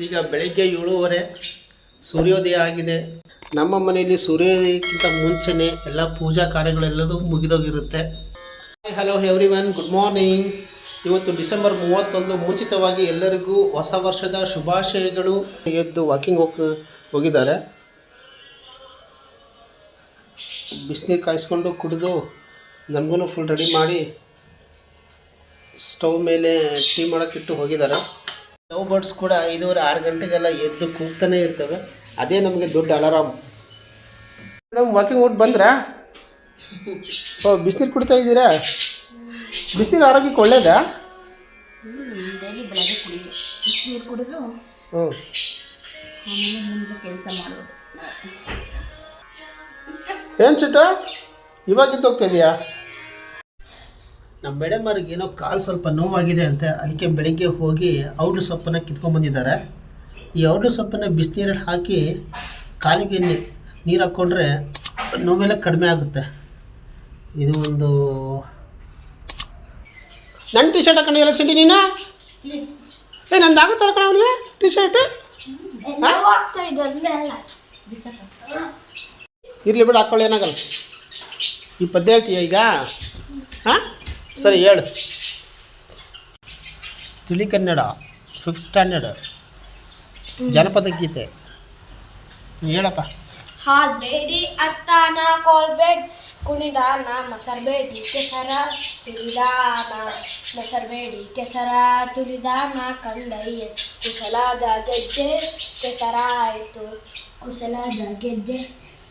ಈಗ ಬೆಳಗ್ಗೆ 7:30 ಸೂರ್ಯೋದಯ ಆಗಿದೆ. ನಮ್ಮ ಮನೆಯಲ್ಲಿ ಸೂರ್ಯೋದಯಕ್ಕಿಂತ ಮುಂಚೆನೇ ಎಲ್ಲ ಪೂಜಾ ಕಾರ್ಯಗಳೆಲ್ಲದೂ ಮುಗಿದೋಗಿರುತ್ತೆ. Hello everyone, good morning. ಇವತ್ತು ಡಿಸೆಂಬರ್ 31 ಮುಂಚಿತವಾಗಿ ಎಲ್ಲರಿಗೂ ಹೊಸ ವರ್ಷದ ಶುಭಾಶಯಗಳು. ಎದ್ದು ವಾಕಿಂಗ್ ಹೋಗಿದ್ದಾರೆ. ಬಿಸಿನೀರು ಕಾಯಿಸ್ಕೊಂಡು ಕುಡಿದು ನಮಗೂ ಫುಲ್ ರೆಡಿ ಮಾಡಿ ಸ್ಟವ್ ಮೇಲೆ ಟೀ ಮಾಡೋಕ್ಕಿಟ್ಟು ಹೋಗಿದ್ದಾರೆ. ಲವ್ ಬರ್ಡ್ಸ್ ಕೂಡ 5:30-6 ಗಂಟೆಗೆಲ್ಲ ಎದ್ದು ಕೂಗ್ತಾನೆ ಇರ್ತವೆ. ಅದೇ ನಮಗೆ ದೊಡ್ಡ ಅಲಾರಾಮ್. ಮೇಡಮ್ ವಾಕಿಂಗ್ ಔಟ್ ಬಂದ್ರಾ? ಬಿಸಿನೀರು ಕುಡಿತಾ ಇದ್ದೀರಾ? ಬಿಸಿನೀರು ಆರೋಗ್ಯಕ್ಕೆ ಒಳ್ಳೇದಾ? ಡೈಲಿ ಬೆಳಗ್ಗೆ ಬಿಸಿನೀರು ಕುಡಿದು ಮುಂದೆ ಕೆಲಸ ಮಾಡೋದು. ಏನು ಚಿಟ್ಟ ಇವಾಗಿದ್ದು ಹೋಗ್ತಾ ಇದೆಯಾ? ನಮ್ಮ ಮೇಡಮ್ ಅವ್ರಿಗೆ ಏನೋ ಕಾಲು ಸ್ವಲ್ಪ ನೋವಾಗಿದೆ ಅಂತೆ. ಅದಕ್ಕೆ ಬೆಳಗ್ಗೆ ಹೋಗಿ ಔಡ್ಲು ಸೊಪ್ಪನ್ನು ಕಿತ್ಕೊಂಡ್ಬಂದಿದ್ದಾರೆ. ಈ ಔಡ್ಲು ಸೊಪ್ಪನ್ನು ಬಿಸಿನೀರಲ್ಲಿ ಹಾಕಿ ಕಾಲಿಗೆ ನೀರು ಹಾಕ್ಕೊಂಡ್ರೆ ನೋವೆಲ್ಲ ಕಡಿಮೆ ಆಗುತ್ತೆ. ಇದು ಒಂದು ನನ್ನ ಟಿ ಶರ್ಟ್ ಹಾಕೊಂಡಿಲ್ಲ ಚಿಂಟಿ ನೀನು? ನಂದು ಆಗುತ್ತಲ್ಲ ಕಣ ಅವನಿಗೆ ಟಿ ಶರ್ಟ್. ಇರಲಿ ಬಿಡು, ಹಾಕ್ಕೊಳ್ಳಿ, ಏನಾಗಲ್ಲ. ಈ ಪದ್ಯ ಹೇಳ್ತೀಯ ಈಗ? ಹಾಂ ಸರಿ ಹೇಳು. ತಿಳಿ ಕನ್ನಡ 5th ಸ್ಟ್ಯಾಂಡರ್ಡ್ ಜನಪದ ಗೀತೆ ಹೇಳಪ್ಪ. ಹಾಲ್ಬೇಡಿ ಅತ್ತಾನ ಕೋಲ್ಬೇಡ್ ಕುಣಿದಾನ ಮೊಸರ್ಬೇಡಿ ಕೆಸರ ತುಳಿದಾನ ಮೊಸರ್ಬೇಡಿ ಕೆಸರ ತುಳಿದಾನ ಕಂದಯ್ಯ ಕುಶಲಾದ ಗೆಜ್ಜೆ ಕೆಸರಾಯಿತು ಕುಶಲಾದ ಗೆಜ್ಜೆ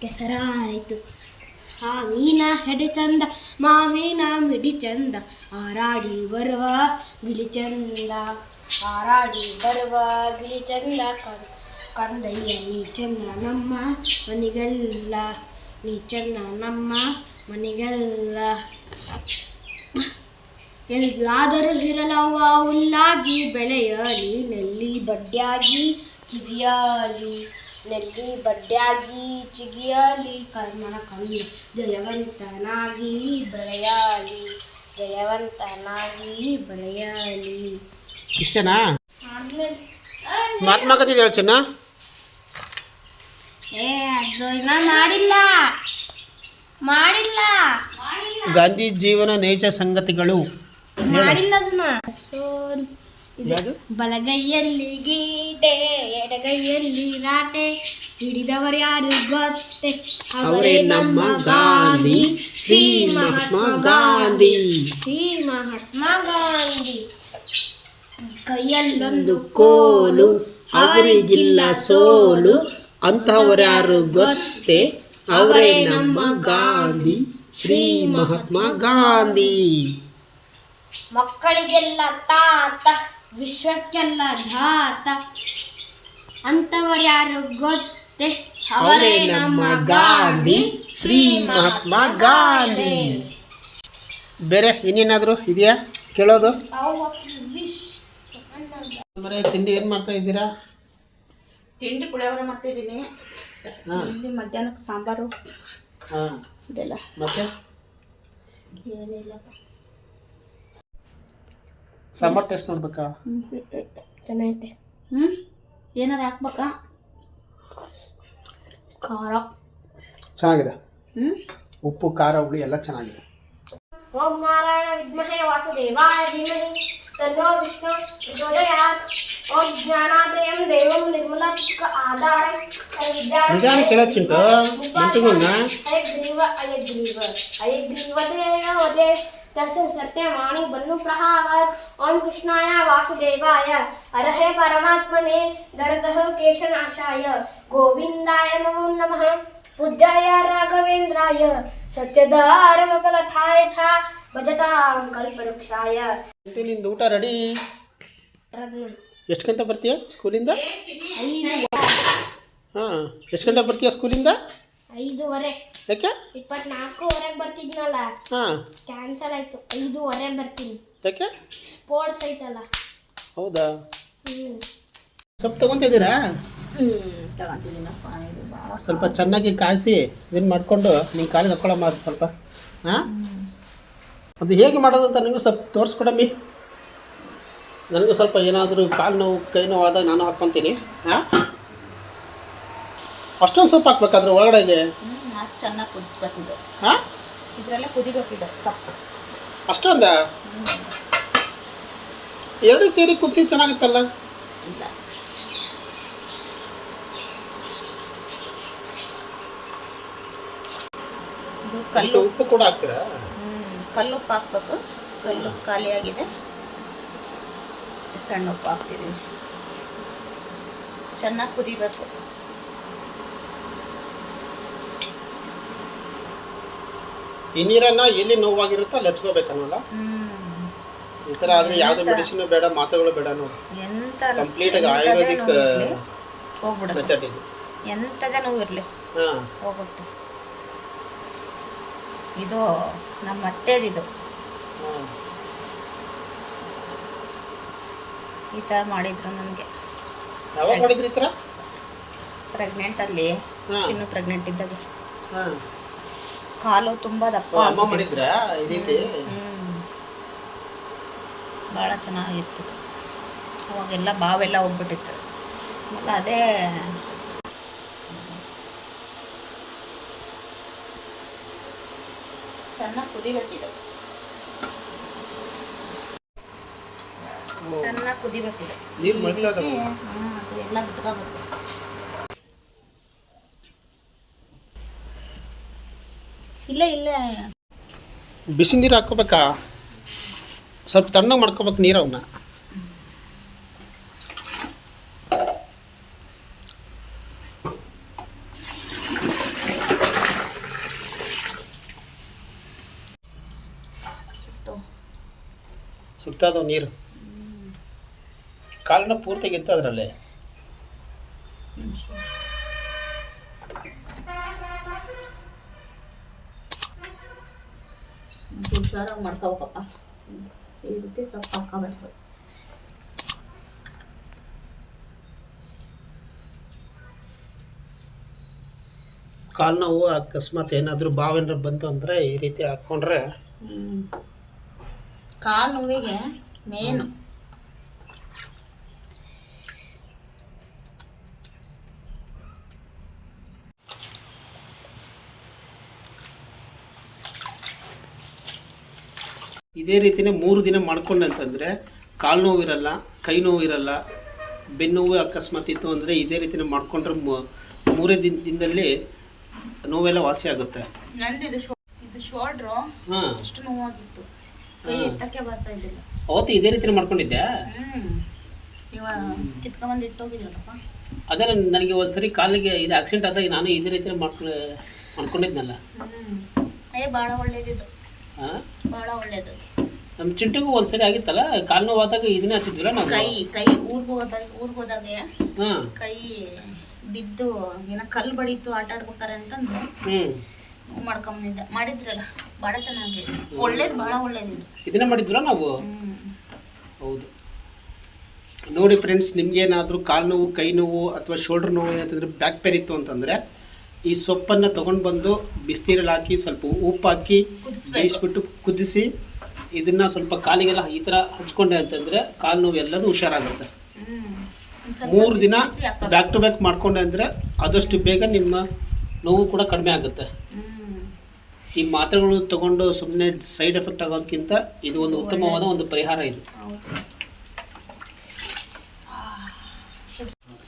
ಕೆಸರಾಯಿತು. ಹಾವಿನ ಹೆಡೆ ಚಂದ ಮಾವಿನ ಮಿಡಿ ಚಂದ ಹಾರಾಡಿ ಬರುವ ಗಿಳಿ ಚಂದ ಹಾರಾಡಿ ಬರುವ ಗಿಳಿ ಚಂದ ಕಂದಯ್ಯ ನೀ ಚಂದ ನಮ್ಮ ಮನೆಗೆಲ್ಲ ನೀ ಚಂದ ನಮ್ಮ ಮನೆಗೆಲ್ಲ. ಎಲ್ಲಾದರೂ ಇರಲವ್ವ ಹುಲ್ಲಾಗಿ ಬೆಳೆಯಲಿ ನೆಲ್ಲಿ ಬಡ್ಡ್ಯಾಗಿ ಚಿಗಿಯಲಿ ನೆಲ್ಲಿ ಬಡ್ಡ್ಯಾಗಿ ಚಿಗಿಯಲಿ ಕರ್ಮನ ಕಣ್ಣು ಜಯವಂತನಾಗಿ ಬೆಳೆಯಲಿ ಜಯವಂತನಾಗಿ ಬೆಳೆಯಲಿ. ಇಷ್ಟೇನಾ? ಆದ್ಮೇಲೆ ಮಾತಾಡ್ತಿದ್ದೆ ಹೇಳು ಚೆನ್ನ. ಅದು ಇನ್ನೂ ಮಾಡಿಲ್ಲ ಗಾಂಧಿ ಜೀವನ ನೈಜ ಸಂಗತಿಗಳು ಮಾಡಿಲ್ಲ ಅದನ್ನ. ಸೋರಿ ಬಲಗೈಯಲ್ಲಿ ಗೀಟೆ ಎಡಗೈಯಲ್ಲಿ ರಾಟೆ ಹಿಡಿದವರು ಯಾರು ಗೊತ್ತೇ ಅವರೇ ನಮ್ಮ ಗಾಂಧಿ, ಶ್ರೀ ಮಹಾತ್ಮ ಗಾಂಧಿ. ಶ್ರೀ ಮಹಾತ್ಮ ಗಾಂಧಿ. ಕೈಯಲ್ಲೊಂದು ಕೋಲು ಅವರಿಗಿಲ್ಲ ಸೋಲು ಅಂತಹವರ್ಯಾರು ಗೊತ್ತೇ ಅವರೇ ನಮ್ಮ ಗಾಂಧಿ, ಶ್ರೀ ಮಹಾತ್ಮ ಗಾಂಧಿ. ಮಕ್ಕಳಿಗೆಲ್ಲ ತಾತ ವಿಶ್ವಕ್ಕೆಲ್ಲ ಧಾತ ಅಂತವರ್ಯಾರು ಗೊತ್ತೇ ಅವರೇ ನಮ್ಮ ಗಾಂಧಿ, ಶ್ರೀ ಮಹಾತ್ಮ ಗಾಂಧಿ. ಬೇರೆ ಇನ್ನೇನಾದರೂ ಇದೆಯಾ ಕೇಳೋದು? ಮರೆ ತಿಂಡಿ ಏನು ಮಾಡ್ತಾ ಇದ್ದೀರಾ? ತಿಂಡಿ ಪುಳಿಯೋಗರೆ ಮಾಡ್ತಾಯಿದ್ದೀನಿ. ಇಲ್ಲಿ ಮಧ್ಯಾಹ್ನಕ್ಕೆ ಸಾಂಬಾರು ಇದೆಲ್ಲ. ಮತ್ತೆ ಏನಿಲ್ಲಪ್ಪ. ಸಾಂಬಾರು ಟೇಸ್ಟ್ ನೋಡ್ಬೇಕಾ? ಚೆನ್ನಾಗೈತೆ. ಏನಾರು ಹಾಕ್ಬೇಕಾ? ಖಾರ ಚೆನ್ನಾಗಿದೆ. ಉಪ್ಪು ಖಾರ ಹುಳಿ ಎಲ್ಲ ಚೆನ್ನಾಗಿದೆ. ಓಂ ನಾರಾಯಣ ವಿದ್ಮಹೇ ವಾಸುದೇವಾಯ ಧೀಮಹಿ ತನ್ನೋ ವಿಷ್ಣು ಪ್ರಚೋದಯಾತ್. ಓಂ ಜ್ಞಾನಾದಯಂ ದೇವಂ ನಿರ್ಮಲಾ ಚಿಕ್ಕ ಆಧಾರಂ ನಿಧಾನ ಕೇಳೋ ಚಿಂಟು ಮಂಟುಗಳ್ನ. ಅಯಗ್ರೀವದೇ ತಸ್ಯ ಸತ್ಯವಾಣಿ ಬನ್ನು ಪ್ರಹಾವತ್. ಓಂ ಕೃಷ್ಣಾಯ ವಾಸುದೇವಾಯ ಅರ್ಹೇ ಪರಮಾತ್ಮನೇ ದರತಃ ಕೇಶನಾಶಾಯ ಗೋವಿಂದಾಯ ನಮೋ ನಮಃ. ಪೂಜ್ಯಾಯ ರಾಘವೇಂದ್ರಾಯ ಸತ್ಯಧರ್ಮಫಲದಾಯ ಚ ಭಜತಾಂ ಕಲ್ಪವೃಕ್ಷಾಯ. ನಿಂದು ಊಟ ರೆಡಿ? ಎಷ್ಟು ಗಂಟೆ ಬರ್ತೀಯ ಸ್ಕೂಲಿಂದ? 5. ಹಾಂ, ಎಷ್ಟು ಗಂಟೆ ಬರ್ತೀಯ ಸ್ಕೂಲಿಂದ? 5:30. ಯಾಕೆ? 24:00 ಬರ್ತಿದ್ನಲ್ಲ, ಹಾಂ ಕ್ಯಾನ್ಸಲ್ ಆಯಿತು. 5:30 ಬರ್ತೀನಿ. ಯಾಕೆ? ಸ್ಪೋರ್ಟ್ಸ್ ಐತಲ್ಲ. ಹೌದಾ? ಸೊಪ್ಪು ತೊಗೊತಿದ್ದೀರಾ? ತಗೊಂತಿದ್ದೀನಪ್ಪ. ಇದು ಭಾಳ ಸ್ವಲ್ಪ ಚೆನ್ನಾಗಿ ಕಾಯಿಸಿ ಇದನ್ನು ಮಾಡಿಕೊಂಡು ನಿಮ್ಮ ಕಾಲಿಗೆ ಹಾಕ್ಕೊಳ್ಳಮ್ಮ. ಅದು ಸ್ವಲ್ಪ ಅದು ಹೇಗೆ ಮಾಡೋದು ಅಂತ ನಿಮಗೂ ಸ್ವಲ್ಪ ತೋರಿಸ್ಕೊಡಮ್ಮಿ. ನನಗೂ ಸ್ವಲ್ಪ ಏನಾದರೂ ಕಾಲು ನೋವು ಕೈ ನೋವು ಆದಾಗ ನಾನು ಹಾಕ್ಕೊತೀನಿ. ಹಾಂ, ಅಷ್ಟೊಂದು ಸೊಪ್ಪು ಹಾಕ್ಬೇಕಾದ್ರೆ ಒಳಗಡೆಗೆ. ಅದು ಚೆನ್ನಾಗಿ ಕುದಿಸ್ಬೇಕಿದೆ. ಹಾಂ, ಇದರಲ್ಲೇ ಕುದಿಬೇಕಿದೆ ಸೊಪ್ಪು. ಅಷ್ಟೊಂದ ಎರಡು ಸೇರಿ ಕುದಿಸಿ ಚೆನ್ನಾಗಿತ್ತಲ್ಲ. ಇಲ್ಲ, ಇದು ಕಲ್ಲು ಉಪ್ಪು ಕೂಡ ಹಾಕ್ತೀರಾ? ಕಲ್ಲು ಉಪ್ಪು ಹಾಕ್ಬೇಕು. ಕಲ್ಲು ಖಾಲಿಯಾಗಿದೆ, ಸಣ್ಣ ಉಪ್ಪು ಹಾಕ್ತಿದ್ದೀವಿ. ಚೆನ್ನಾಗಿ ಕುದಿಬೇಕು. ಈ ನೀರನ್ನು ಎಲ್ಲಿ ನೋವಾಗಿರುತ್ತೋ ಅಲ್ಲಿ ಹಚ್ಕೋಬೇಕನ್ನೋಲ್ಲ. ಈ ಥರ ಆದರೆ ಯಾವುದೇ ಮೆಡಿಸಿನ್ ಬೇಡ, ಮಾತ್ರೆಗಳು ಬೇಡ ನೋಡಿ. ಎಂತ ಕಂಪ್ಲೀಟಾಗಿ ಆಯುರ್ವೇದಿಕ್ ಹೋಗ್ಬಿಡುತ್ತೆ. ಮೆಥಡ್ ಇದು. ಎಂಥದೇ ನೋವು ಇರಲಿ ಹಾಂ, ಹೋಗುತ್ತೆ. ಇದು ನಮ್ಮ ಅತ್ತೆದಿದು. ಹಾಂ, ಈ ಥರ ಮಾಡಿದ್ರು ನನಗೆ. ಯಾವಾಗ ಮಾಡಿದ್ರಿ ಈ ಥರ? ಪ್ರೆಗ್ನೆಂಟಲ್ಲಿ, ಹಾಂ. ಚಿನ್ನು ಪ್ರೆಗ್ನೆಂಟ್ ಇದ್ದಾಗ. ಹಾಂ, ಕಾಲು ತುಂಬ ದಪ್ಪ ಅಮ್ಮ ಮಾಡಿದ್ರಾ ಈ ರೀತಿ? ಭಾಳ ಚೆನ್ನಾಗಿತ್ತು. ಅವಾಗೆಲ್ಲ ಬಾವೆಲ್ಲ ಹೋಗ್ಬಿಟ್ಟಿತ್ತು. ಆಮೇಲೆ ಅದೇ ಚೆನ್ನಾಗಿ ಕುದಿಬೇಕಿದೆ. ಚೆನ್ನಾಗಿ ಕುದಿಬೇಕಿದೆ. ನೀರು ಮಳ್ತಾ ಇದಾವೆ. ಅದು ಎಲ್ಲ ಬಿಟ್ಕೋಬೇಕು. ಇಲ್ಲ ಇಲ್ಲ, ಬಿಸಿ ನೀರು ಹಾಕ್ಕೋಬೇಕಾ? ಸ್ವಲ್ಪ ತಣ್ಣಗೆ ಮಾಡ್ಕೋಬೇಕು ನೀರು ಅವನ್ನ. ಸುತ್ತದವು ನೀರು. ಕಾಲನ್ನ ಪೂರ್ತಿಗೆ ಇತ್ತು ಅದರಲ್ಲೇ. ಹುಷಾರಾಗಿ ಮಾಡ್ಕೋಬೇಕಪ್ಪ. ಈ ರೀತಿ ಸ್ವಲ್ಪ ಹಾಕೋಬೇಕು. ಕಾಲು ನೋವು ಅಕಸ್ಮಾತ್ ಏನಾದರೂ ಬಾವೇನಾರು ಬಂತು ಅಂದರೆ ಈ ರೀತಿ ಹಾಕ್ಕೊಂಡ್ರೆ ಕಾಲು ನೋವಿಗೆ ಮೇನು. ಇದೇ ರೀತಿನೇ 3 ದಿನ ಮಾಡ್ಕೊಂಡೆ ಅಂತಂದರೆ ಕಾಲು ನೋವು ಇರಲ್ಲ, ಕೈ ನೋವು ಇರಲ್ಲ, ಬೆನ್ನುವು ಅಕಸ್ಮಾತ್ ಇತ್ತು ಅಂದರೆ ಇದೇ ರೀತಿನೇ ಮಾಡಿಕೊಂಡ್ರೆ 3 ದಿನದಲ್ಲಿ ನೋವೆಲ್ಲ ವಾಸಿ ಆಗುತ್ತೆ. ನಂದು ಇದು ಶೋಲ್ಡ್ರು ಹಾಂ, ಎಷ್ಟು ನೋವಾಗಿತ್ತು, ಕೈ ಎತ್ತಕ್ಕೆ ಬರ್ತಾ ಇದ್ದಿಲ್ಲ. ಅವತ್ತು ಇದೇ ರೀತಿನೇ ಮಾಡ್ಕೊಂಡಿದ್ದೆ. ಇವಾಗ ಕಿತ್ಕೊಂಡ್ಬಂದು ಇಟ್ಟೋಗಿದ್ರಲ್ಲಪ್ಪ. ಅದೇ ನನಗೆ ಒಂದು ಸರಿ ಕಾಲಿಗೆ ಇದು ಆಕ್ಸಿಡೆಂಟ್ ಆದಾಗ ನಾನು ಇದೇ ರೀತಿನೇ ಮಾಡ್ಕೊಂಡಿದ್ನಲ್ಲ. ಭಾಳ ಒಳ್ಳೇದಿದ್ದು. ಹಾಂ, ಭಾಳ ಒಳ್ಳೇದು. ನಮ್ಮ ಚಿಂಟಿಗೂ ಒಂದು ಸರಿ ಆಗಿತ್ತಲ್ಲ, ಕಾಲು ನೋವಾದಾಗ ಇದನ್ನೇ ಹಚ್ಚಿದ್ವಲ್ಲ ನಾವು. ಕೈ ಊರ್ಗೋದಾಗ ಹಾಂ, ಕೈ ಬಿದ್ದು ಏನೋ ಕಲ್ಲು ಬಡೀತು ಆಟ ಆಡ್ಬೇಕಾರೆ ಅಂತಂದು ಮಾಡ್ಕೊಂಬಂದಿದ್ದೆ. ಮಾಡಿದ್ರಲ್ಲ ಭಾಳ ಚೆನ್ನಾಗಿ ಒಳ್ಳೇದು, ಭಾಳ ಒಳ್ಳೇದಿದ್ದು. ಇದನ್ನೇ ಮಾಡಿದ್ವಲ್ಲ ನಾವು. ಹೌದು ನೋಡಿ ಫ್ರೆಂಡ್ಸ್, ನಿಮಗೇನಾದರೂ ಕಾಲು ನೋವು, ಕೈ ನೋವು ಅಥವಾ ಶೋಲ್ಡ್ರ್ ನೋವು ಏನಂತಂದರೆ ಬ್ಯಾಕ್ ಪೇನ್ ಇತ್ತು ಅಂತಂದರೆ ಈ ಸೊಪ್ಪನ್ನು ತೊಗೊಂಡು ಬಂದು ಬಿಸಿನೀರಲ್ಲಿ ಹಾಕಿ ಸ್ವಲ್ಪ ಉಪ್ಪು ಹಾಕಿ ಬೇಯಿಸ್ಬಿಟ್ಟು ಕುದಿಸಿ ಇದನ್ನು ಸ್ವಲ್ಪ ಕಾಲಿಗೆಲ್ಲ ಈ ಥರ ಹಚ್ಕೊಂಡೆ ಅಂತಂದರೆ ಕಾಲು ನೋವು ಎಲ್ಲದೂ ಹುಷಾರಾಗುತ್ತೆ. 3 ದಿನ ಬ್ಯಾಕ್ ಟು ಬ್ಯಾಕ್ ಮಾಡಿಕೊಂಡೆ ಅಂದರೆ ಆದಷ್ಟು ಬೇಗ ನಿಮ್ಮ ನೋವು ಕೂಡ ಕಡಿಮೆ ಆಗುತ್ತೆ. ಈ ಮಾತ್ರೆಗಳು ತೊಗೊಂಡು ಸುಮ್ಮನೆ ಸೈಡ್ ಎಫೆಕ್ಟ್ ಆಗೋದಕ್ಕಿಂತ ಇದು ಒಂದು ಉತ್ತಮವಾದ ಒಂದು ಪರಿಹಾರ ಇದು.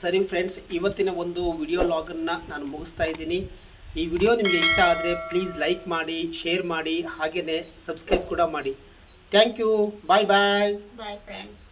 ಸರಿ ಫ್ರೆಂಡ್ಸ್, ಇವತ್ತಿನ ಒಂದು ವಿಡಿಯೋ ಲಾಗನ್ನು ನಾನು ಮುಗಿಸ್ತಾ ಇದ್ದೀನಿ. ಈ ವಿಡಿಯೋ ನಿಮಗೆ ಇಷ್ಟ ಆದರೆ ಪ್ಲೀಸ್ ಲೈಕ್ ಮಾಡಿ, ಶೇರ್ ಮಾಡಿ, ಹಾಗೆಯೇ ಸಬ್ಸ್ಕ್ರೈಬ್ ಕೂಡ ಮಾಡಿ. Thank you. Bye bye. Bye friends.